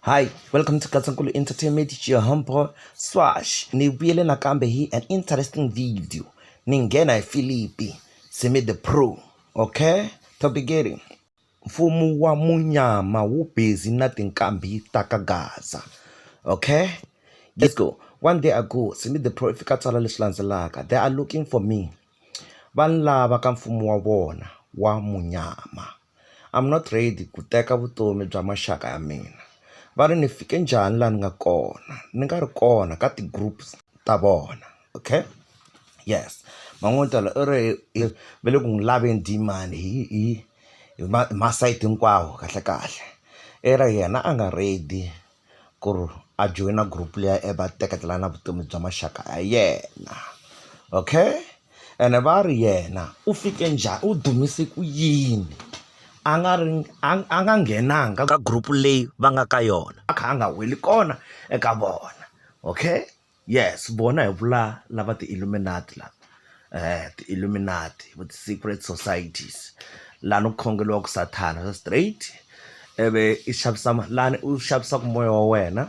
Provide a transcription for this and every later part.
Hi, welcome to Gaza Entertainment. It's your humble Swash. Ni vuyele nakambe hi an interesting video. Ningena Philippi, Seamy the Pro. Okay? To begin. Mfumo wa munyama wu busy na tinkambi ta ka Gaza. Okay? Let's go. One day ago, Seamy the Pro ifika tsala leswi landzelaka. They are looking for me. Van lava ka mfumo wa vona wa munyama. I'm not ready ku teka vutomi bya maxaka ya mina. Va ri ni fike njhani laha ni nga kona ni nga ri kona ka ti-groups ta vona. Okay, yes, man'wetala i ri va le ku n'wi laveni demand hi masayiti hinkwawo kahle i ra yena a nga ready ku ri a joyina group leya va teketela na vutomi bya maxaka ya yena. Okay, ene va ri yena u fike njhani, u dumise ku yini a nga nghenanga ka group leyi va nga ka yona, a kha a nga weli kona eka vona. Okay, yes, vona hi vula lava ti-illuminati lava ti-illuminati with secret societies laha ni ku khongeliwaku sathana swa straight ivi i xavisa lani u xavisaka moya wa wena,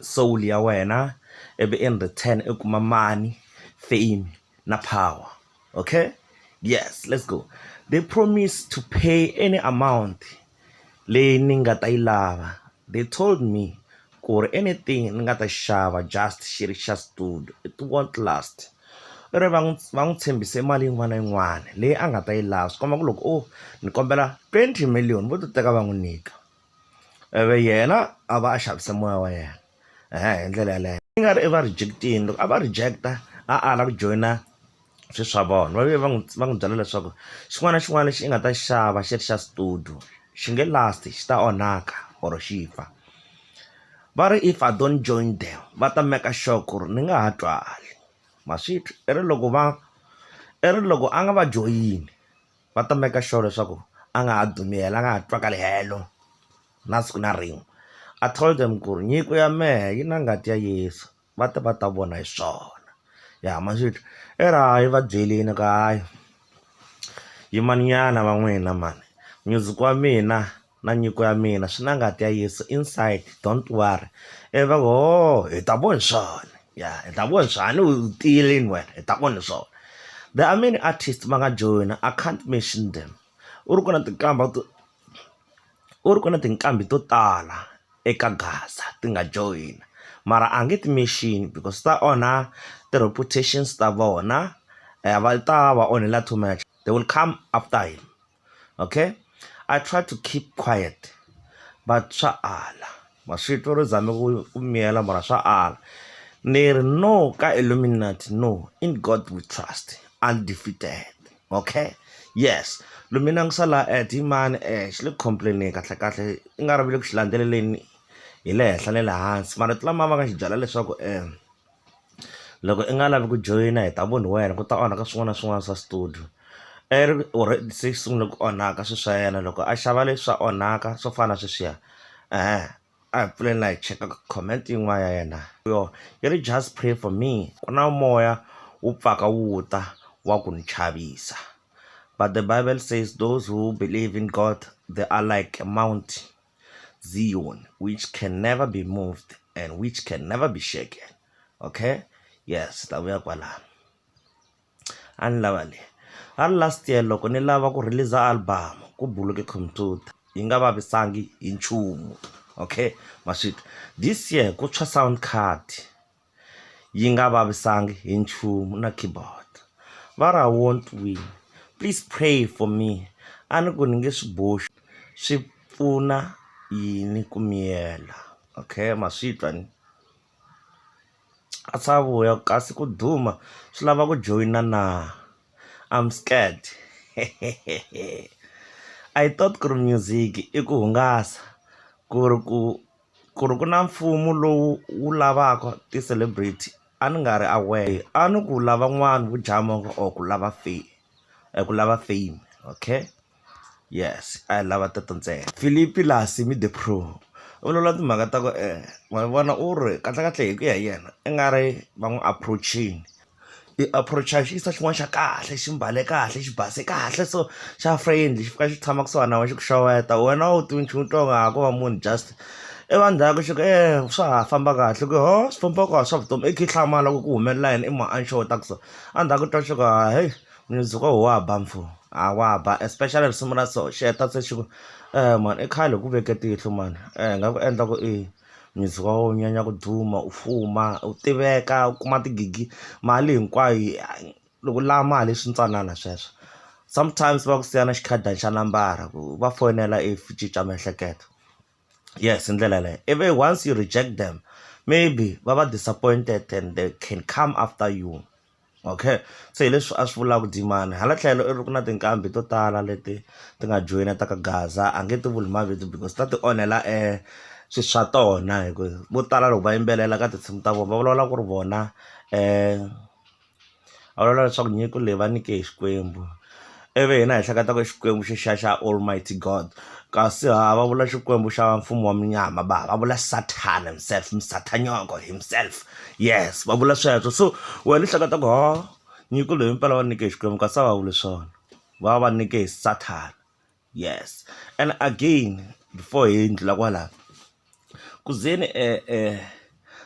soul ya wena, ivi in return i kuma money, fame na power. Okay, yes, let's go. They promised to pay any amount leyi ni nga ta yi lava. They told me ku ri anything ni nga ta xava just xi ri xa studio it won't last. I ri va n'wi tshembise mali yin'wana na yin'wana leyi a nga ta yi lava, swi komba ku loko ni kombela 20 million vo ti teka va n'wi nyika. Ivi yena a va a xavise moya wa yena hi ndlela yaleyo. I nga ri i va rejectini, loko a va rejecta a ala ku joyina swilo swa vona. Va ve va n'wi byela leswaku xin'wana na xin'wana lexi i nga ta xava xi ri xa studio xi nge last, xi ta onhaka or xi fa. Va ri if I don't join them va ta make sure ku ri ni nga ha twali maswitwi. I ri loko a nga va joyini va ta make sure leswaku a nga ha dumela, a nga ha twakali helo na siku na rin'we. I told them ku ri nyiko ya mehe yi na ngati ya Yesu, va ta vona hi swona. Ya maswitwi i ri hayi va byelini ka hayi yimaninyana va n'wina mani, music wa mina na nyiko ya mina swi na ngati ya Yesu inside, don't worry. Ivi va ku hi ta vona swona, ya hi ta vona swona u tiyeleni wena, hi ta vona swona. There are many artists va nga joyina, I can't mention them. U ri kona tinkambi to tala eka Gaza ti nga joyina mara a nge ti mention because ta onha ti-reputations ta vona, va ta va onhela too much. They will come after him. Okay, I try to keep quiet but swa ala maswitwi ri zame ku miyela mara swa ala. Ni ri no ka illuminati, no, in God we trust, undefeated. Okay, yes, lumina ngi sala hi mani xi le complain kahle i nga ri vile ku xi landzeleleni hi le henhla ne le hansi, mara ti lama va nga xi byela leswaku loko i nga lavi ku joyina hi ta voni wena ku ta onhaka swin'wana na swin'wana swa studio. Already se xi sungule ku onhaka swilo swa yena, loko a xava leswi swa onhaka swo fana na sweswiya a hi pfuleni la hi chekaka comment yin'wana ya yena yi ri just pray for me, ku na moya wu pfaka wu ta wa ku ni chavisa. But the Bible says those who believe in God, they are like Mount Zion, which can never be moved and which can never be shaken. Okay, yes, ta vuya kwalano a ni lava leyi. A last year loko ni lava ku release album ku buluke computer yi nga vavisangi hi nchumu. Okay, maswitwi this year ku tshwa sound card yi nga vavisangi hi nchumu na keyboard. Va ri I won't win, please pray for me. A ni ku ni nge swi boxi, swi pfuna yini ku miyela. Okay, maswitwi a sa vuya kasi ku duma swi lava ku joyina na. I'm scared. I thought ku ri music i ku hungasa, ku ri ku na mfumo lowu wu lavaka ti-celebrity a ni nga ri aware. A ni ku lava n'wana vo jama or ku lava fame. Okay, yes, a hi lava teto ntsena. Philippi laha Seamy the Pro u vulavula timhaka ta ku ma vona u ri kahlekahle hi ku ya hi yena i nga ri va n'wi approachini I approacha xi yisa xin'wana xa kahle xi mbale kahle xi base kahle so xa friendly xi fika xi tshama kusuhana wa xi ku xeweta wena wu tivi nchumu ntonga ha ko va munhu just evandzhaku xi ku swa ha famba kahle ku ho swi famba kahle swa vutomi i khe i hlamala loko ku humelela yini i ma-anxota ku so endzhaku twa xi ku heyi music wa ba mfu wa ba especially risimu ra so xi heta se xi ku mani i khale ku veke tihlo mani nga ku endla ku music wa wena nyanya ku duma u fuma u tiveka u kuma tigigi mali hinkwayo loko lava mali swi ntsanana sweswo sometimes va ku siyana xikhadani xa nambara ku va fonela if cinca miehleketo yes hi ndlela leyo ivi once you reject them maybe va va disappointed and they can come after you okay se hi leswi a swi vulaka dimani hala tlhelo i ri ku na tinqambi to tala leti ti nga joyina ta ka Gaza a nge ti vuli mavito because ta ti onhela swilo swa tona hi ku vo tala loko va yimbelela ka tinsimu ta vona va vulavula ku ri vona va vulavula leswaku nyiko leyi va nike hi Xikwembu ivi hina hi hleketa ku Xikwembu xa Almighty God kasi va vula Xikwembu xa mfumo wa munyama va vula Satan himself msatanyoko himself yes va vula sweswo so wena i hleketa ku nyiko leyi mpela va nike hi Xikwembu kasi va vuli swona va nike hi Satan yes and again before hi ndlula kwala kuzeni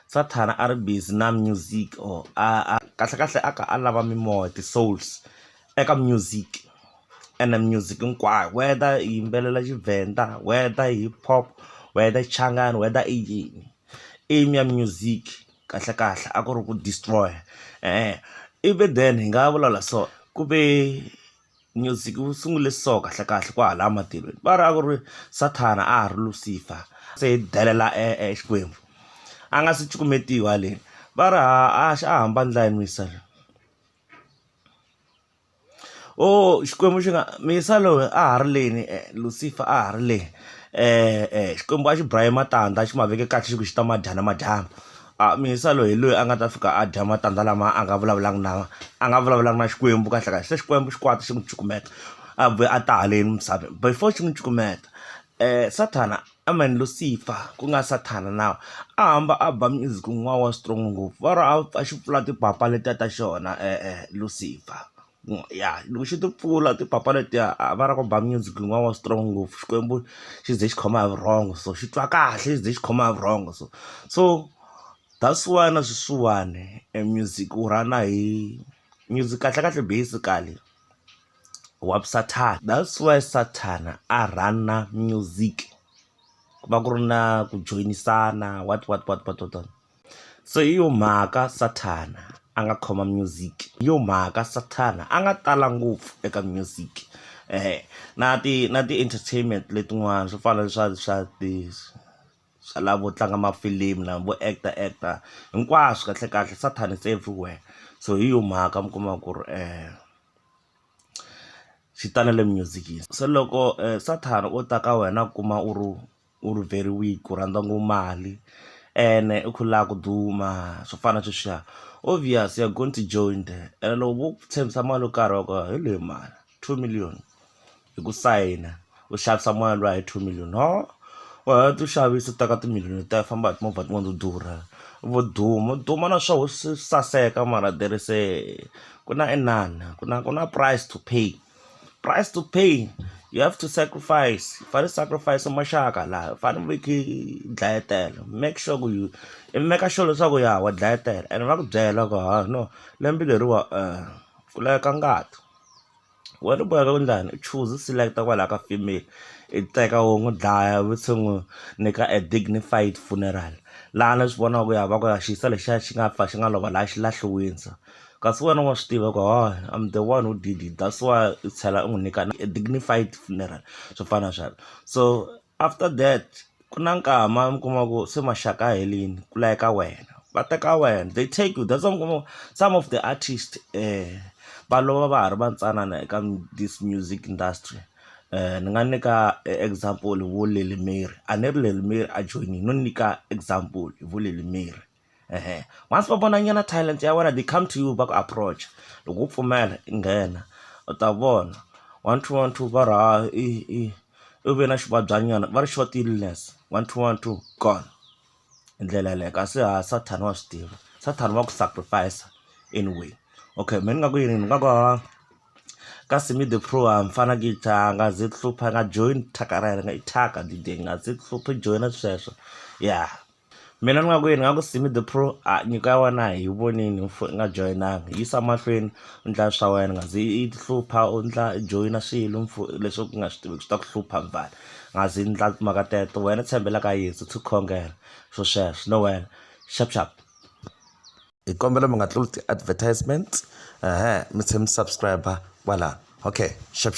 Satan a ri busy na music or kahle a ka a lava mimoya ti-souls eka music and music hinkwayo whether hi yimbelela Xivenda whether hip hop whether Changani whether i yini aim ya music kahle a ku ri ku destroy ivi then hi nga vulavula so ku ve music wu sungule so kahle ku hala matilweni va ri a ku ri Satan a ha ri Lucifer se hi delela Xikwembu a nga si cukumetiwa haleni va ri a hamba ndlani misalo Xikwembu xi nga misa loyi a ha ri leni Lucifer a ha ri leni Xikwembu a xi braye matandza xi ma veke kahle xi ku xi ta madyana madyambu misa loyi hi loyi a nga ta fika a dya matandza lama a nga vulavulanga na Xikwembu kahle se Xikwembu xi kwata xi n'wi cukumeta a vuya a ta haleni misaveni before xi n'wi cukumeta Satan Lucifer ku nga Satan now a hamba a ba music wun'wana wa strong ngopfu va ri a xi pfula tipapa letiya ta xona Lucifer ya loko xi ti pfula tipapa letiya va ra ku ba music wun'wana wa strong ngopfu Xikwembu xi ze xi khoma hi vurhongo so xi twa kahle xi ze xi khoma hi vurhongo so that's why na sweswiwani music wu rana hi music kahle basically wa Satan that's why Satan a rana music va ku ri na ku joyinisana what so hi yo mhaka Satan a nga khoma music hi yo mhaka Satan a nga tala ngopfu eka music na ti-entertainment letin'wana swo fana swa lavo tlanga mafilimu na vo actor hinkwaswo kahle Satan is everywhere so hi yo mhaka mi kuma ku ri xi tanele music so loko Satan o ta ka wena kuma u ri very weak ku rhandza ngopfu mali ene u khulaka ku duma swo fana sweswiya obvious you're going to join there and loko vo tshembisa mali yo karhi wa ku hi leyi mali 2 million hi ku sayina u xavisa moya luwa hi 2 million wa tu xavisa ta ka timiliyoni ta famba hi timovha tin'wana to durha vo duma na swo saseka mara there is ku na ku na price to pay you have to sacrifice fane sacrifice maxaka laha fane veki dlayetela make sure ku make sure leswaku wa dlayetela and va ku byela ku no lembe leriwa ku laveka ngati wena u boheka ku ndlani u choose selecta kwalaha ka female i teka wo n'wi dlaya vutse n'wi nyika a dignified funeral laha na swi vonaka ku va ku xiyisa lexiya xi nga lova laha xi lahliwini sa kasi wena wa swi tiva ku I'm the one who did it that's why i tlhela u n'wi nyika a dignified funeral swo fana swalo so after that ku na nkama mi kuma ku se maxaka helini ku layeka wena va teka wena they take you that's why some of the artists va lova va ha ri va ntsanana eka this music industry ni nga nyika example vo Lelimeri a ni ri Lelimeri a joinini no nyika example vo Lelimeri once va vona nyana talent ya wena they come to you va ku approach loko u pfumela i nghena u ta vona 1 2 1 2 va ra u ve na xivabyanyana va ri short illness 1 2 1 2 gone hi ndlela leyo kasi Satan wa swi tiva Satan va ku sacrifice anyway Okay, mina nga ku yini nga ka Seamy the Pro mfana kita nga zi hlupha nga join takarela nga ithaka dide nga zi hlupha join sweswo yeah mina ni nga ku yini nga ku Seamy the Pro nyiko ya wena hi vonini nga joinanga yisa mahlweni ndla swa wena nga zi i hlupha u ndla joina swilo leswi ku nga swi tivi swi ta ku hlupha mfana nga zi ndla timhaka teto wena tshembela ka Yesu tikhongela swo sweswo no wena sharp hi kombela mi nga tluli ti-advertisement mi tshemi subscriber kwala okay sharp